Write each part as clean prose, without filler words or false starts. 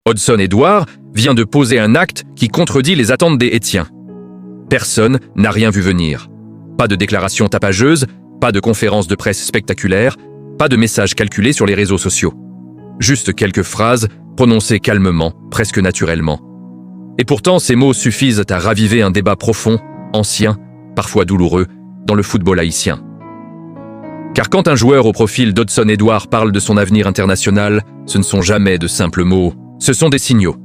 Hudson-Edouard vient de poser un acte qui contredit les attentes des Haïtiens. Personne n'a rien vu venir. Pas de déclaration tapageuse, pas de conférence de presse spectaculaire, pas de messages calculés sur les réseaux sociaux. Juste quelques phrases prononcées calmement, presque naturellement. Et pourtant, ces mots suffisent à raviver un débat profond, ancien, parfois douloureux, dans le football haïtien. Car quand un joueur au profil d'Hudson-Edouard parle de son avenir international, ce ne sont jamais de simples mots, ce sont des signaux.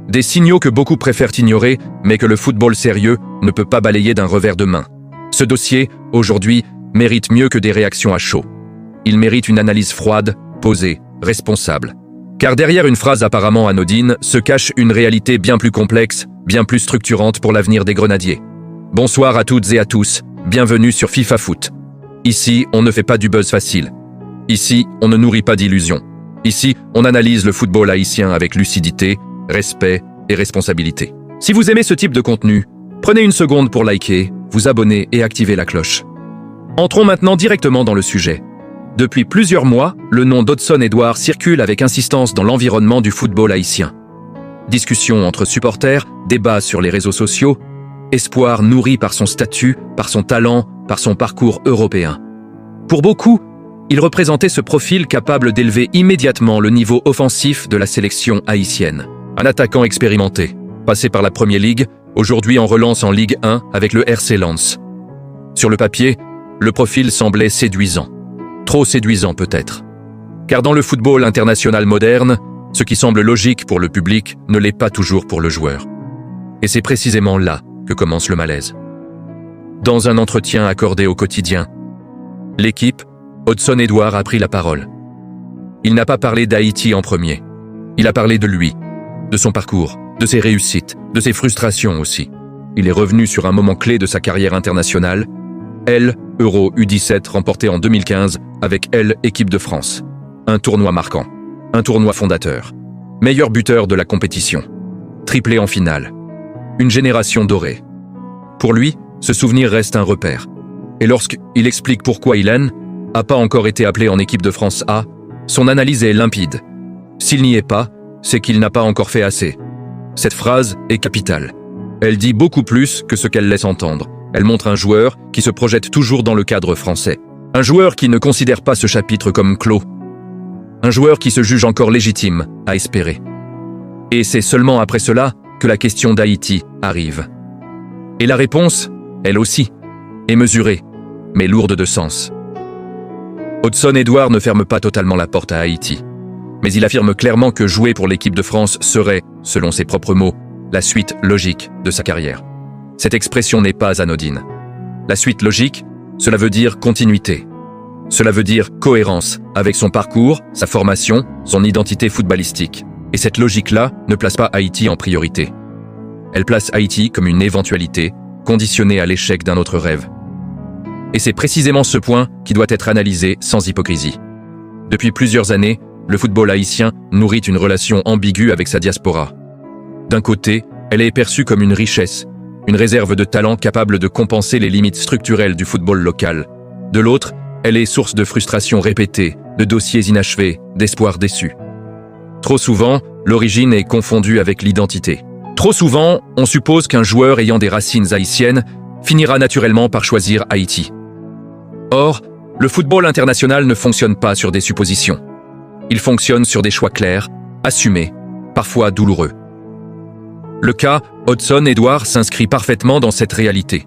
Des signaux que beaucoup préfèrent ignorer, mais que le football sérieux ne peut pas balayer d'un revers de main. Ce dossier, aujourd'hui, mérite mieux que des réactions à chaud. Il mérite une analyse froide, posée, responsable. Car derrière une phrase apparemment anodine se cache une réalité bien plus complexe, bien plus structurante pour l'avenir des Grenadiers. Bonsoir à toutes et à tous, bienvenue sur FIFA Foot. Ici, on ne fait pas du buzz facile. Ici, on ne nourrit pas d'illusions. Ici, on analyse le football haïtien avec lucidité, respect et responsabilité. Si vous aimez ce type de contenu, prenez une seconde pour liker, vous abonner et activer la cloche. Entrons maintenant directement dans le sujet. Depuis plusieurs mois, le nom d'Hudson-Edouard circule avec insistance dans l'environnement du football haïtien. Discussions entre supporters, débats sur les réseaux sociaux, espoir nourri par son statut, par son talent, par son parcours européen. Pour beaucoup, il représentait ce profil capable d'élever immédiatement le niveau offensif de la sélection haïtienne. Un attaquant expérimenté, passé par la Premier League, aujourd'hui en relance en Ligue 1 avec le RC Lens. Sur le papier, le profil semblait séduisant. Trop séduisant peut-être. Car dans le football international moderne, ce qui semble logique pour le public ne l'est pas toujours pour le joueur. Et c'est précisément là que commence le malaise. Dans un entretien accordé au quotidien, l'équipe, Hudson-Edouard a pris la parole. Il n'a pas parlé d'Haïti en premier. Il a parlé de lui, de son parcours, de ses réussites, de ses frustrations aussi. Il est revenu sur un moment clé de sa carrière internationale, Euro U17 remporté en 2015 avec équipe de France. Un tournoi marquant, un tournoi fondateur. Meilleur buteur de la compétition. Triplé en finale. Une génération dorée. Pour lui, ce souvenir reste un repère. Et lorsqu'il explique pourquoi il n'a pas encore été appelé en équipe de France A, son analyse est limpide. S'il n'y est pas, c'est qu'il n'a pas encore fait assez. Cette phrase est capitale. Elle dit beaucoup plus que ce qu'elle laisse entendre. Elle montre un joueur qui se projette toujours dans le cadre français. Un joueur qui ne considère pas ce chapitre comme clos. Un joueur qui se juge encore légitime à espérer. Et c'est seulement après cela que la question d'Haïti arrive. Et la réponse, elle aussi, est mesurée, mais lourde de sens. Hudson-Edouard ne ferme pas totalement la porte à Haïti, mais il affirme clairement que jouer pour l'équipe de France serait, selon ses propres mots, la suite logique de sa carrière. Cette expression n'est pas anodine. La suite logique, cela veut dire continuité. Cela veut dire cohérence avec son parcours, sa formation, son identité footballistique. Et cette logique-là ne place pas Haïti en priorité. Elle place Haïti comme une éventualité, conditionnée à l'échec d'un autre rêve. Et c'est précisément ce point qui doit être analysé sans hypocrisie. Depuis plusieurs années, le football haïtien nourrit une relation ambiguë avec sa diaspora. D'un côté, elle est perçue comme une richesse, une réserve de talent capable de compenser les limites structurelles du football local. De l'autre, elle est source de frustrations répétées, de dossiers inachevés, d'espoirs déçus. Trop souvent, l'origine est confondue avec l'identité. Trop souvent, on suppose qu'un joueur ayant des racines haïtiennes finira naturellement par choisir Haïti. Or, le football international ne fonctionne pas sur des suppositions. Il fonctionne sur des choix clairs, assumés, parfois douloureux. Le cas Hudson-Edouard s'inscrit parfaitement dans cette réalité.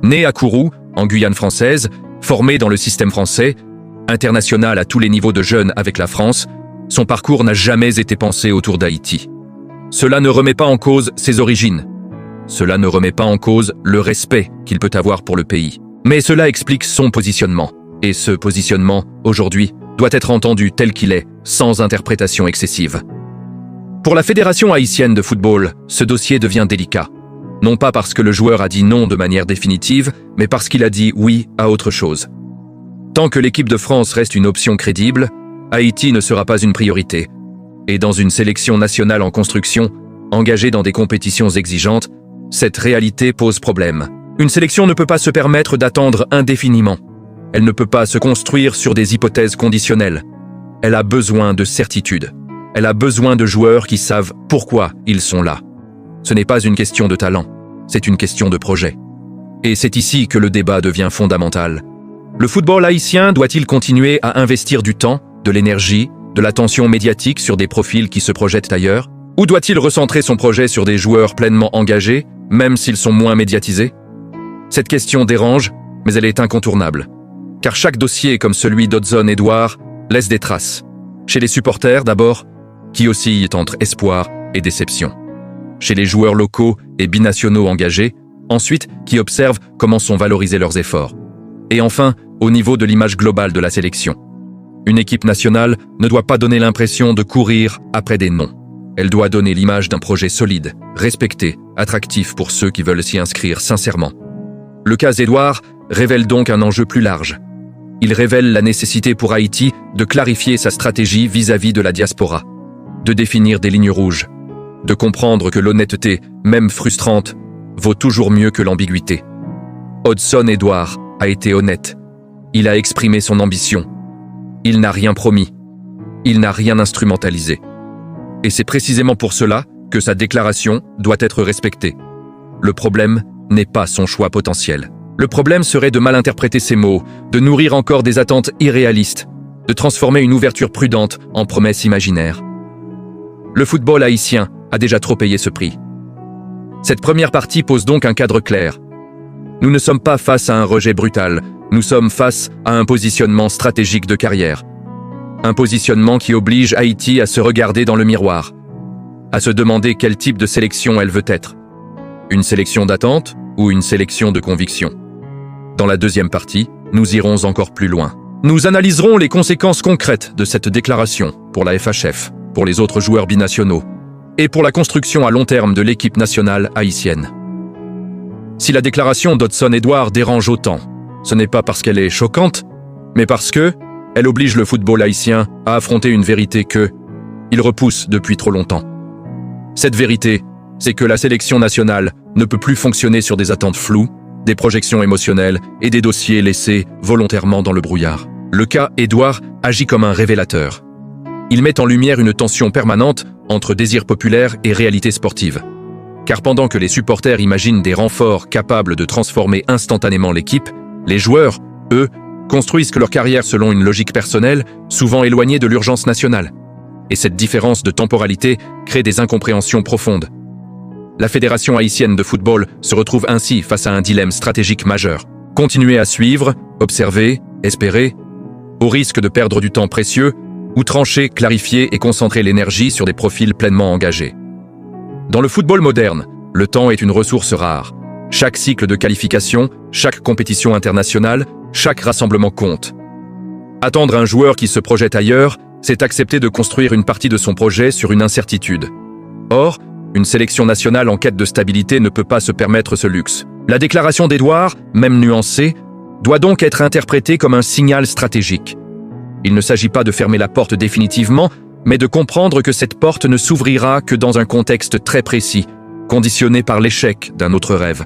Né à Kourou, en Guyane française, formé dans le système français, international à tous les niveaux de jeunes avec la France, son parcours n'a jamais été pensé autour d'Haïti. Cela ne remet pas en cause ses origines. Cela ne remet pas en cause le respect qu'il peut avoir pour le pays. Mais cela explique son positionnement. Et ce positionnement, aujourd'hui, doit être entendu tel qu'il est, sans interprétation excessive. Pour la Fédération haïtienne de football, ce dossier devient délicat. Non pas parce que le joueur a dit non de manière définitive, mais parce qu'il a dit oui à autre chose. Tant que l'équipe de France reste une option crédible, Haïti ne sera pas une priorité. Et dans une sélection nationale en construction, engagée dans des compétitions exigeantes, cette réalité pose problème. Une sélection ne peut pas se permettre d'attendre indéfiniment. Elle ne peut pas se construire sur des hypothèses conditionnelles. Elle a besoin de certitude. elle a besoin de joueurs qui savent pourquoi ils sont là. Ce n'est pas une question de talent, c'est une question de projet. Et c'est ici que le débat devient fondamental. Le football haïtien doit-il continuer à investir du temps, de l'énergie, de l'attention médiatique sur des profils qui se projettent ailleurs? Ou doit-il recentrer son projet sur des joueurs pleinement engagés, même s'ils sont moins médiatisés? Cette question dérange, mais elle est incontournable. Car chaque dossier comme celui d'Odson Edouard laisse des traces. Chez les supporters d'abord, qui oscillent entre espoir et déception. Chez les joueurs locaux et binationaux engagés, ensuite qui observent comment sont valorisés leurs efforts. Et enfin, au niveau de l'image globale de la sélection. Une équipe nationale ne doit pas donner l'impression de courir après des noms. Elle doit donner l'image d'un projet solide, respecté, attractif pour ceux qui veulent s'y inscrire sincèrement. Le cas Edouard révèle donc un enjeu plus large. Il révèle la nécessité pour Haïti de clarifier sa stratégie vis-à-vis de la diaspora, de définir des lignes rouges, de comprendre que l'honnêteté, même frustrante, vaut toujours mieux que l'ambiguïté. Odson Edouard a été honnête. Il a exprimé son ambition. Il n'a rien promis. Il n'a rien instrumentalisé. Et c'est précisément pour cela que sa déclaration doit être respectée. Le problème n'est pas son choix potentiel. Le problème serait de mal interpréter ses mots, de nourrir encore des attentes irréalistes, de transformer une ouverture prudente en promesse imaginaire. Le football haïtien a déjà trop payé ce prix. Cette première partie pose donc un cadre clair. Nous ne sommes pas face à un rejet brutal, nous sommes face à un positionnement stratégique de carrière. Un positionnement qui oblige Haïti à se regarder dans le miroir, à se demander quel type de sélection elle veut être. Une sélection d'attente ou une sélection de conviction? Dans la deuxième partie, nous irons encore plus loin. Nous analyserons les conséquences concrètes de cette déclaration pour la FHF, pour les autres joueurs binationaux et pour la construction à long terme de l'équipe nationale haïtienne. Si la déclaration d'Odson Edouard dérange autant, ce n'est pas parce qu'elle est choquante, mais parce que elle oblige le football haïtien à affronter une vérité il repousse depuis trop longtemps. Cette vérité, c'est que la sélection nationale ne peut plus fonctionner sur des attentes floues, des projections émotionnelles et des dossiers laissés volontairement dans le brouillard. Le cas Edouard agit comme un révélateur. Il met en lumière une tension permanente entre désir populaire et réalité sportive. Car pendant que les supporters imaginent des renforts capables de transformer instantanément l'équipe, les joueurs, eux, construisent leur carrière selon une logique personnelle, souvent éloignée de l'urgence nationale. Et cette différence de temporalité crée des incompréhensions profondes. La Fédération haïtienne de football se retrouve ainsi face à un dilemme stratégique majeur. Continuer à suivre, observer, espérer, au risque de perdre du temps précieux, ou trancher, clarifier et concentrer l'énergie sur des profils pleinement engagés. Dans le football moderne, le temps est une ressource rare. Chaque cycle de qualification, chaque compétition internationale, chaque rassemblement compte. Attendre un joueur qui se projette ailleurs, c'est accepter de construire une partie de son projet sur une incertitude. Or, une sélection nationale en quête de stabilité ne peut pas se permettre ce luxe. La déclaration d'Edouard, même nuancée, doit donc être interprétée comme un signal stratégique. Il ne s'agit pas de fermer la porte définitivement, mais de comprendre que cette porte ne s'ouvrira que dans un contexte très précis, conditionné par l'échec d'un autre rêve.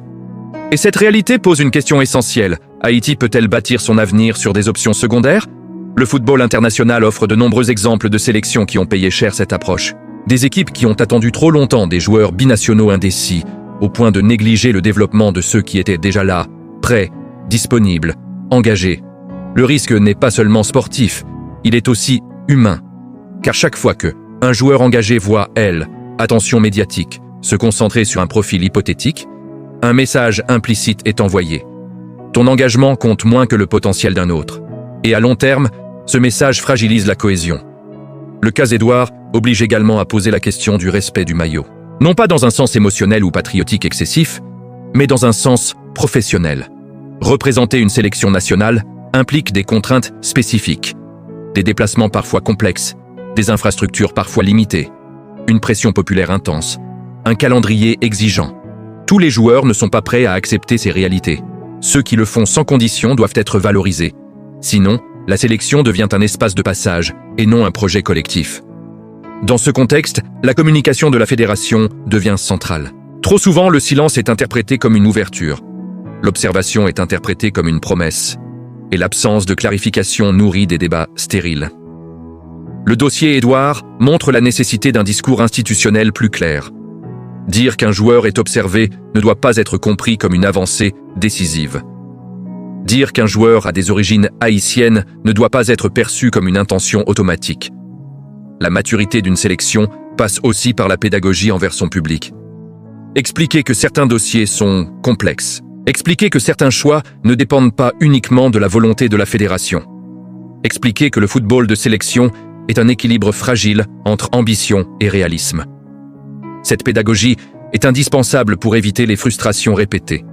Et cette réalité pose une question essentielle. Haïti peut-elle bâtir son avenir sur des options secondaires? Le football international offre de nombreux exemples de sélections qui ont payé cher cette approche. Des équipes qui ont attendu trop longtemps des joueurs binationaux indécis, au point de négliger le développement de ceux qui étaient déjà là, prêts, disponibles, engagés. Le risque n'est pas seulement sportif, il est aussi humain. Car chaque fois que un joueur engagé voit, attention médiatique, se concentrer sur un profil hypothétique, un message implicite est envoyé. Ton engagement compte moins que le potentiel d'un autre. Et à long terme, ce message fragilise la cohésion. Le cas Edouard oblige également à poser la question du respect du maillot. Non pas dans un sens émotionnel ou patriotique excessif, mais dans un sens professionnel. Représenter une sélection nationale implique des contraintes spécifiques, des déplacements parfois complexes, des infrastructures parfois limitées, une pression populaire intense, un calendrier exigeant. Tous les joueurs ne sont pas prêts à accepter ces réalités. Ceux qui le font sans condition doivent être valorisés. Sinon, la sélection devient un espace de passage et non un projet collectif. Dans ce contexte, la communication de la fédération devient centrale. Trop souvent, le silence est interprété comme une ouverture. L'observation est interprétée comme une promesse. Et l'absence de clarification nourrit des débats stériles. Le dossier Edouard montre la nécessité d'un discours institutionnel plus clair. Dire qu'un joueur est observé ne doit pas être compris comme une avancée décisive. Dire qu'un joueur a des origines haïtiennes ne doit pas être perçu comme une intention automatique. La maturité d'une sélection passe aussi par la pédagogie envers son public. Expliquer que certains dossiers sont complexes. Expliquer que certains choix ne dépendent pas uniquement de la volonté de la fédération. Expliquer que le football de sélection est un équilibre fragile entre ambition et réalisme. Cette pédagogie est indispensable pour éviter les frustrations répétées.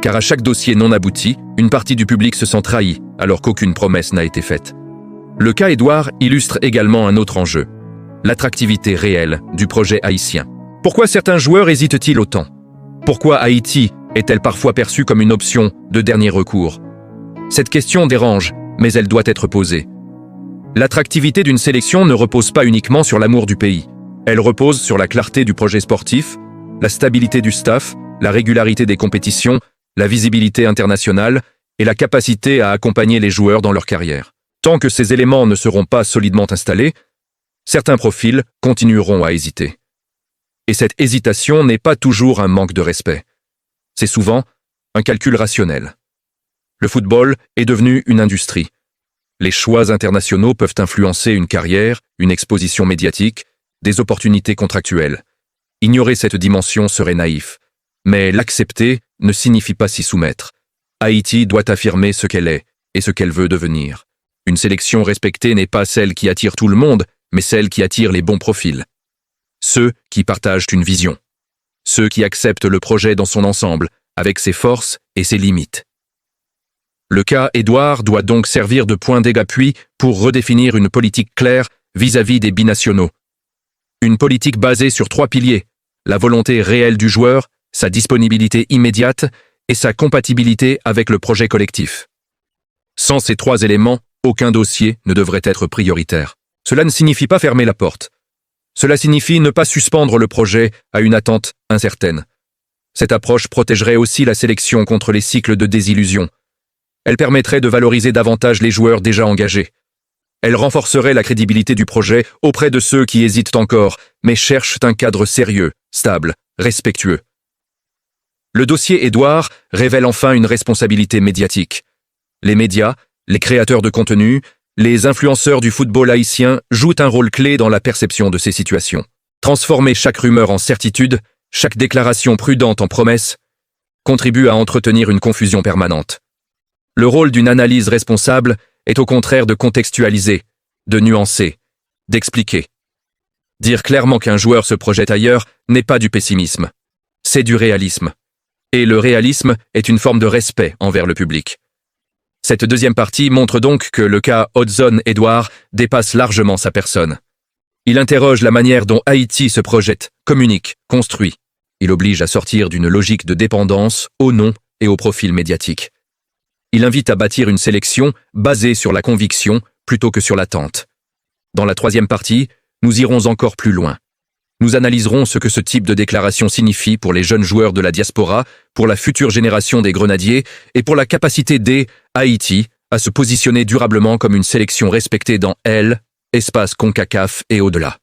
Car à chaque dossier non abouti, une partie du public se sent trahie alors qu'aucune promesse n'a été faite. Le cas Edouard illustre également un autre enjeu, l'attractivité réelle du projet haïtien. Pourquoi certains joueurs hésitent-ils autant? Pourquoi Haïti est-elle parfois perçue comme une option de dernier recours? Cette question dérange, mais elle doit être posée. L'attractivité d'une sélection ne repose pas uniquement sur l'amour du pays. Elle repose sur la clarté du projet sportif, la stabilité du staff, la régularité des compétitions, la visibilité internationale et la capacité à accompagner les joueurs dans leur carrière. Tant que ces éléments ne seront pas solidement installés, certains profils continueront à hésiter. Et cette hésitation n'est pas toujours un manque de respect. C'est souvent un calcul rationnel. Le football est devenu une industrie. Les choix internationaux peuvent influencer une carrière, une exposition médiatique, des opportunités contractuelles. Ignorer cette dimension serait naïf. Mais l'accepter ne signifie pas s'y soumettre. Haïti doit affirmer ce qu'elle est et ce qu'elle veut devenir. Une sélection respectée n'est pas celle qui attire tout le monde, mais celle qui attire les bons profils. Ceux qui partagent une vision. Ceux qui acceptent le projet dans son ensemble, avec ses forces et ses limites. Le cas Edouard doit donc servir de point d'appui pour redéfinir une politique claire vis-à-vis des binationaux. Une politique basée sur 3 piliers, la volonté réelle du joueur, sa disponibilité immédiate et sa compatibilité avec le projet collectif. Sans ces 3 éléments, aucun dossier ne devrait être prioritaire. Cela ne signifie pas fermer la porte. Cela signifie ne pas suspendre le projet à une attente incertaine. Cette approche protégerait aussi la sélection contre les cycles de désillusion. Elle permettrait de valoriser davantage les joueurs déjà engagés. Elle renforcerait la crédibilité du projet auprès de ceux qui hésitent encore, mais cherchent un cadre sérieux, stable, respectueux. Le dossier Edouard révèle enfin une responsabilité médiatique. Les médias, les créateurs de contenu, les influenceurs du football haïtien jouent un rôle clé dans la perception de ces situations. Transformer chaque rumeur en certitude, chaque déclaration prudente en promesse, contribue à entretenir une confusion permanente. Le rôle d'une analyse responsable est au contraire de contextualiser, de nuancer, d'expliquer. Dire clairement qu'un joueur se projette ailleurs n'est pas du pessimisme, c'est du réalisme. Et le réalisme est une forme de respect envers le public. Cette deuxième partie montre donc que le cas Hodson Edouard dépasse largement sa personne. Il interroge la manière dont Haïti se projette, communique, construit. Il oblige à sortir d'une logique de dépendance au nom et au profil médiatique. Il invite à bâtir une sélection basée sur la conviction plutôt que sur l'attente. Dans la troisième partie, nous irons encore plus loin. Nous analyserons ce que ce type de déclaration signifie pour les jeunes joueurs de la diaspora, pour la future génération des Grenadiers et pour la capacité des Haïti à se positionner durablement comme une sélection respectée dans espace CONCACAF et au-delà.